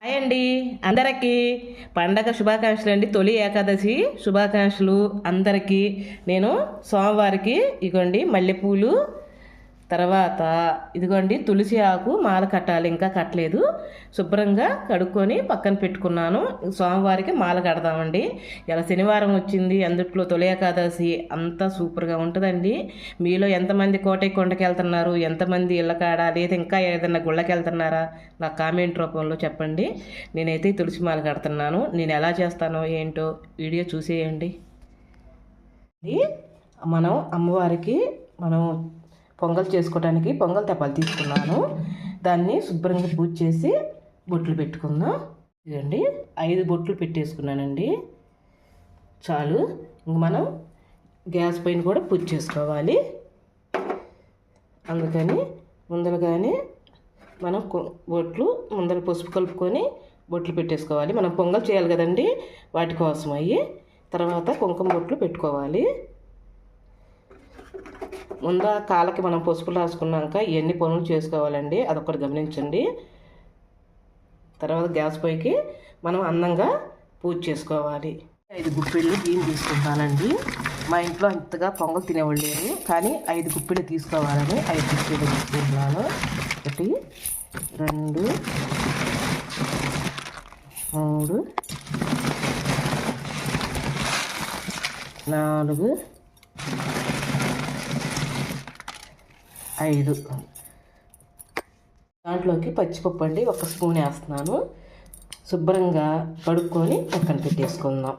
Hi అండి, అందరికీ పండగ శుభాకాంక్షలు అండి. తొలి ఏకాదశి శుభాకాంక్షలు అందరికీ. నేను సోమవారికి ఇదిగోండి మల్లెపూలు, తర్వాత ఇదిగోండి తులసి ఆకు మాల కట్టాలి, ఇంకా కట్టలేదు. శుభ్రంగా కడుక్కొని పక్కన పెట్టుకున్నాను. సోమవారికి మాల కడదామండి. ఇలా శనివారం వచ్చింది, అందుట్లో తొలి ఏకాదశి అంతా సూపర్గా ఉంటుందండి. మీలో ఎంతమంది కోటయ్య కొండకి వెళ్తున్నారు, ఎంతమంది ఇళ్ళ కాడ లేదా ఇంకా ఏదైనా గుళ్ళకి వెళ్తున్నారా నాకు కామెంట్ రూపంలో చెప్పండి. నేనైతే తులసి మాల కడుతున్నాను. నేను ఎలా చేస్తానో ఏంటో వీడియో చూసేయండి. మనం అమ్మవారికి పొంగల్ చేసుకోవడానికి పొంగల్ తెప్పాలు తీసుకున్నాను. దాన్ని శుభ్రంగా పూజ చేసి బొట్లు పెట్టుకుందాం. ఇదండి 5 బొట్లు పెట్టేసుకున్నానండి, చాలు. ఇంక మనం గ్యాస్ పైన కూడా పూజ చేసుకోవాలి. అందుకని ముందరగానే మనం బొట్లు ముందర పసుపు కలుపుకొని బొట్లు పెట్టేసుకోవాలి. మనం పొంగల్ చేయాలి కదండి, వాటి కోసం అయ్యి. తర్వాత కుంకుమ బొట్లు పెట్టుకోవాలి. ముందు కాళ్ళకి మనం పసుపు రాసుకున్నాక ఎన్ని పనులు చేసుకోవాలండి, అదొకటి గమనించండి. తర్వాత గ్యాస్ పైకి మనం అందంగా పూజ చేసుకోవాలి. 5 గుప్పిళ్ళు బియ్యం తీసుకుంటానండి. మా ఇంట్లో అంతగా పొంగల్ తినేవాళ్ళు లేరు, కానీ 5 గుప్పిళ్ళు తీసుకోవాలని 5 గుప్పిళ్ళు తీసుకుంటున్నాను. 1 2 3 4 5. దాంట్లోకి పచ్చిపప్పు అండి 1 స్పూన్ వేస్తున్నాను. శుభ్రంగా కడుక్కొని పక్కన పెట్టేసుకుందాం.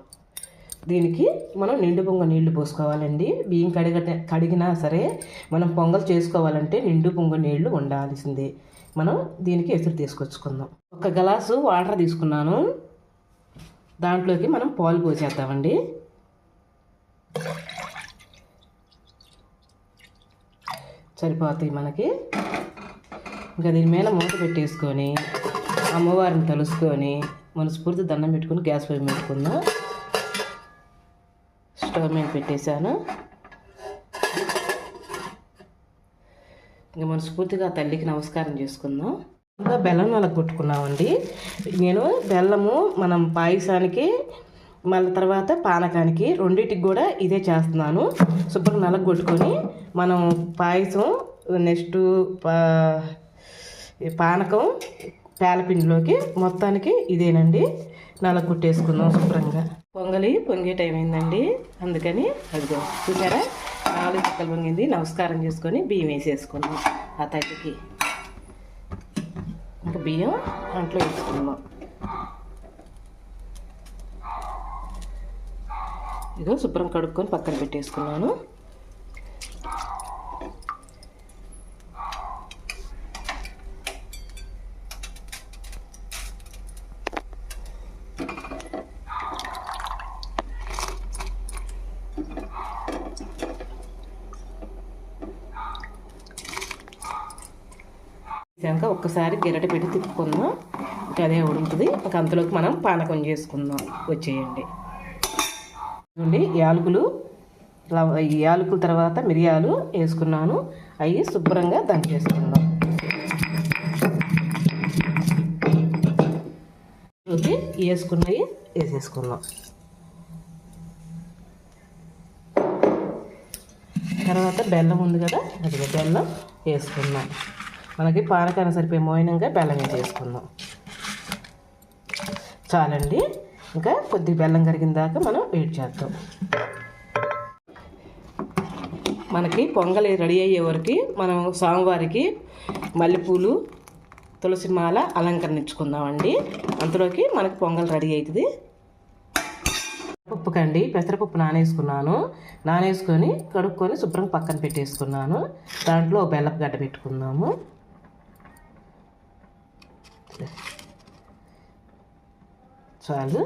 దీనికి మనం నిండు పొంగ నీళ్లు పోసుకోవాలండి. బియ్యం కడిగినా సరే మనం పొంగల్ చేసుకోవాలంటే నిండు పొంగ నీళ్లు ఉండాల్సిందే. మనం దీనికి ఎసురు తీసుకొచ్చుకుందాం. 1 గ్లాసు వాటర్ తీసుకున్నాను. దాంట్లోకి మనం పాలు పోసేద్దామండి. సరిపోతాయి మనకి. ఇంకా దీని మీద మూత పెట్టేసుకొని అమ్మవారిని తలుసుకొని మనస్ఫూర్తి దండం పెట్టుకొని గ్యాస్ పై పెట్టుకుందాం. స్టవ్ మీద పెట్టేశాను. ఇంకా మనస్ఫూర్తిగా తల్లికి నమస్కారం చేసుకుందాం. ఇంకా బెల్లం నలగొట్టుకున్నామండి. నేను బెల్లము మనం పాయసానికి మళ్ళీ తర్వాత పానకానికి రెండింటికి కూడా ఇదే చేస్తున్నాను. శుభ్రం నలగొట్టుకొని మనం పాయసం నెక్స్ట్ పానకం పేలపిండిలోకి మొత్తానికి ఇదేనండి నలగొట్టేసుకుందాం శుభ్రంగా. పొంగే టైం అయిందండి, అందుకని అదిగో చూసారా 4 చుక్కలు పొంగింది. నమస్కారం చేసుకొని బియ్యం వేసేసుకున్నాం ఆ తల్లికి. ఇంకా బియ్యం అంట్లో వేసుకుందాం. ఇదో శుభ్రం కడుక్కొని పక్కన పెట్టేసుకున్నాను. ఇంకా ఒక్కసారి గెరట పెట్టి తిప్పుకుందాం. ఇంకా అదే ఉడుకుతుంది. ఇంకా అంతలోకి మనం పానకం చేసుకుందాం. వచ్చేయండి. యాలకులు తర్వాత మిరియాలు వేసుకున్నాను. అవి శుభ్రంగా దంచేసుకుందాం. వేసుకున్నవి వేసేసుకుందాం. తర్వాత బెల్లం ఉంది కదా, అది బెల్లం వేసుకుందాం. మనకి పానకాన్ని సరిపోయే మోయినంగా బెల్లం వేసేసుకుందాం. చాలండి. ఇంకా కొద్ది బెల్లం కరిగిన దాకా మనం వెయిట్ చేద్దాం. మనకి పొంగల్ రెడీ అయ్యే వరకు మనం స్వామివారికి మల్లెపూలు తులసి మాల అలంకరించుకుందామండి. అంతలోకి మనకి పొంగల్ రెడీ అవుతుంది. పప్పుకండి పెసరపప్పు నానేసుకొని కడుక్కొని శుభ్రంగా పక్కన పెట్టేసుకున్నాను. దాంట్లో బెల్లపు గడ్డ పెట్టుకుందాము. చాలు.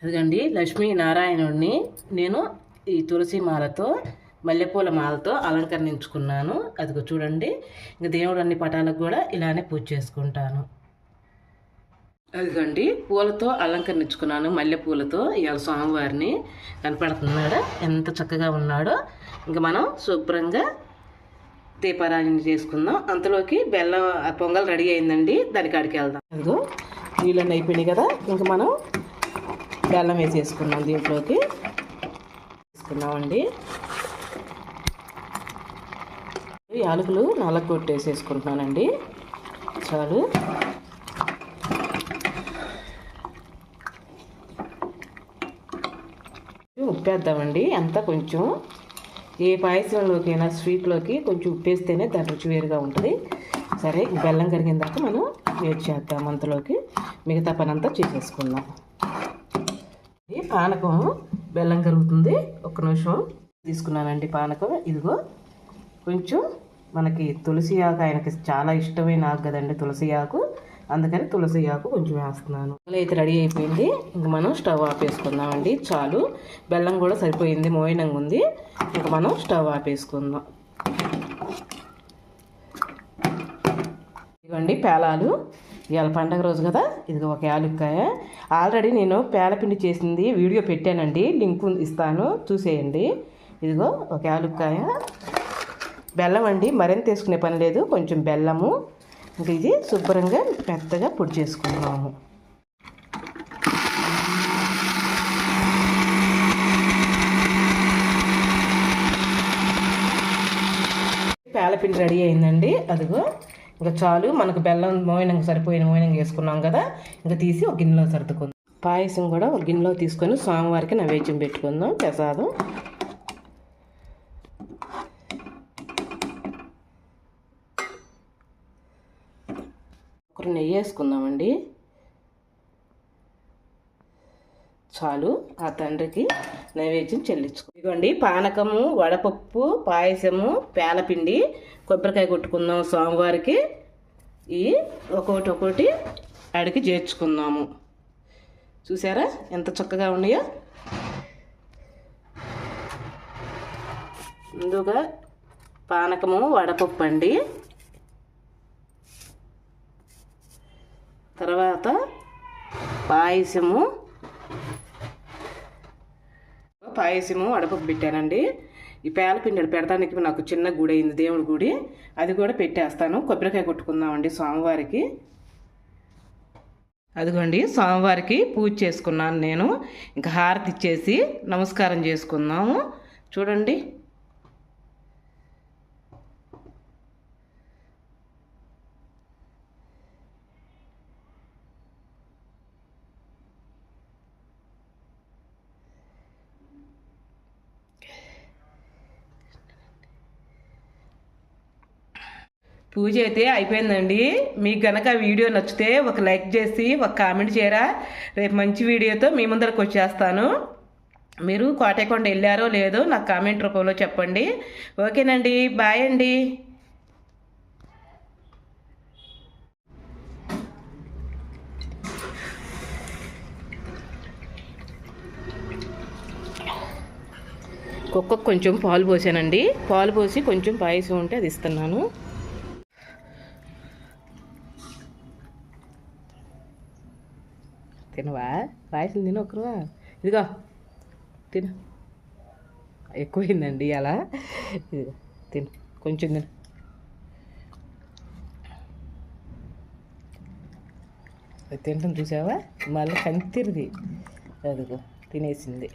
అదిగండి లక్ష్మీనారాయణుడిని నేను ఈ తులసి మాలతో మల్లెపూల మాలతో అలంకరించుకున్నాను. అదిగో చూడండి. ఇంక దేవుడు అన్ని పటాలకు కూడా ఇలానే పూజ చేసుకుంటాను. అదిగండి పూలతో అలంకరించుకున్నాను, మల్లెపూలతో. ఇవాళ స్వామివారిని కనపడుతున్నాడా ఎంత చక్కగా ఉన్నాడో. ఇంకా మనం శుభ్రంగా దీపారాధన చేసుకుందాం. అంతలోకి బెల్లం పొంగల్ రెడీ అయిందండి, దాని కాడికి వెళ్దాం. అదిగో నీళ్ళన్నీ అయిపోయినాయి కదా, ఇంకా మనం బెల్లం వేసేసుకున్నాం. దీంట్లోకి వేసుకున్నామండి. యాలకులు నలగొట్టేసేసుకుంటున్నానండి. చాలు. ఉప్పేద్దామండి. అంతా కొంచెం ఏ పాయసంలోకైనా స్వీట్లోకి కొంచెం ఉప్పేస్తేనే దాని రుచి వేరుగా ఉంటుంది. సరే, బెల్లం కరిగిన దాకా మనం వేడి చేద్దాం. అంతలోకి మిగతా పని అంతా చేసేసుకుందాం. పానకం బెల్లం కరుగుతుంది. ఒక్క నిమిషం తీసుకున్నానండి పానకం. ఇదిగో కొంచెం మనకి తులసి ఆకు, ఆయనకి చాలా ఇష్టమైన ఆకు కదండి తులసి ఆకు, అందుకని తులసి ఆకు కొంచెం వేస్తున్నాను. అయితే రెడీ అయిపోయింది. ఇంక మనం స్టవ్ ఆపేసుకుందామండి. చాలు, బెల్లం కూడా సరిపోయింది, మోయినంగా ఉంది. ఇంక మనం స్టవ్ ఆపేసుకుందాం. ఇదిగోండి పేలాలు. ఇవాళ పండగ రోజు కదా. ఇదిగో ఒక యాలుక్కాయ. ఆల్రెడీ నేను పేలపిండి చేసింది వీడియో పెట్టానండి, లింక్ ఇస్తాను, చూసేయండి. ఇదిగో ఒక యాలుక్కాయ. బెల్లం అండి, మరింత వేసుకునే పని లేదు, కొంచెం బెల్లము. ఇంక ఇది శుభ్రంగా మెత్తగా పొడి చేసుకుందాము. పేలపిండి రెడీ అయిందండి. అదిగో ఇంకా చాలు. మనకు బెల్లం మోయినంగా సరిపోయిన మోయినంగా వేసుకున్నాం కదా, ఇంకా తీసి ఒక గిన్నెలో సర్దుకుందాం. పాయసం కూడా ఒక గిన్నెలో తీసుకొని స్వామివారికి నైవేద్యం పెట్టుకుందాం, ప్రసాదం. ఒక నెయ్యి వేసుకుందామండి. చాలు, ఆ తండ్రికి నైవేద్యం చెల్లించుకో. ఇదిగోండి పానకము, వడపప్పు, పాయసము, పేలపిండి, కొబ్బరికాయ కొట్టుకుందాం స్వామివారికి. ఈ ఒక్కొక్కటి అడిగి చేర్చుకుందాము. చూసారా ఎంత చక్కగా ఉన్నాయో. ముందుగా పానకము, వడపప్పు అండి. తర్వాత పాయసము వడపప్పు పెట్టానండి. ఈ పేలపిండి పెడతానికి నాకు చిన్న గుడి అయింది, దేవుడి గుడి, అది కూడా పెట్టేస్తాను. కొబ్బరికాయ కొట్టుకుందామండి స్వామివారికి. అదిగోండి స్వామివారికి పూజ చేసుకున్నాను నేను. ఇంకా హారతి ఇచ్చేసి నమస్కారం చేసుకుందాము. చూడండి, పూజ అయితే అయిపోయిందండి. మీకు కనుక వీడియో నచ్చితే ఒక లైక్ చేసి ఒక కామెంట్ చేయరా. రేపు మంచి వీడియోతో మీ ముందరకు వచ్చేస్తాను. మీరు కోటేకొండ వెళ్ళారో లేదో నాకు కామెంట్ రూపంలో చెప్పండి. ఓకేనండి, బాయ్ అండి. కుక్కకు కొంచెం పాలు పోసానండి. పాలు పోసి కొంచెం పాయసం ఉంటే అది ఇస్తున్నాను. తినవా? పాయసం తిన ఒకరువా. ఇదిగో తిను. ఎక్కువైందండి అలా. ఇదిగో తిను, కొంచెం తిను. తింటాం చూసావా, మళ్ళీ కంతిరిది. అదిగో తినేసింది.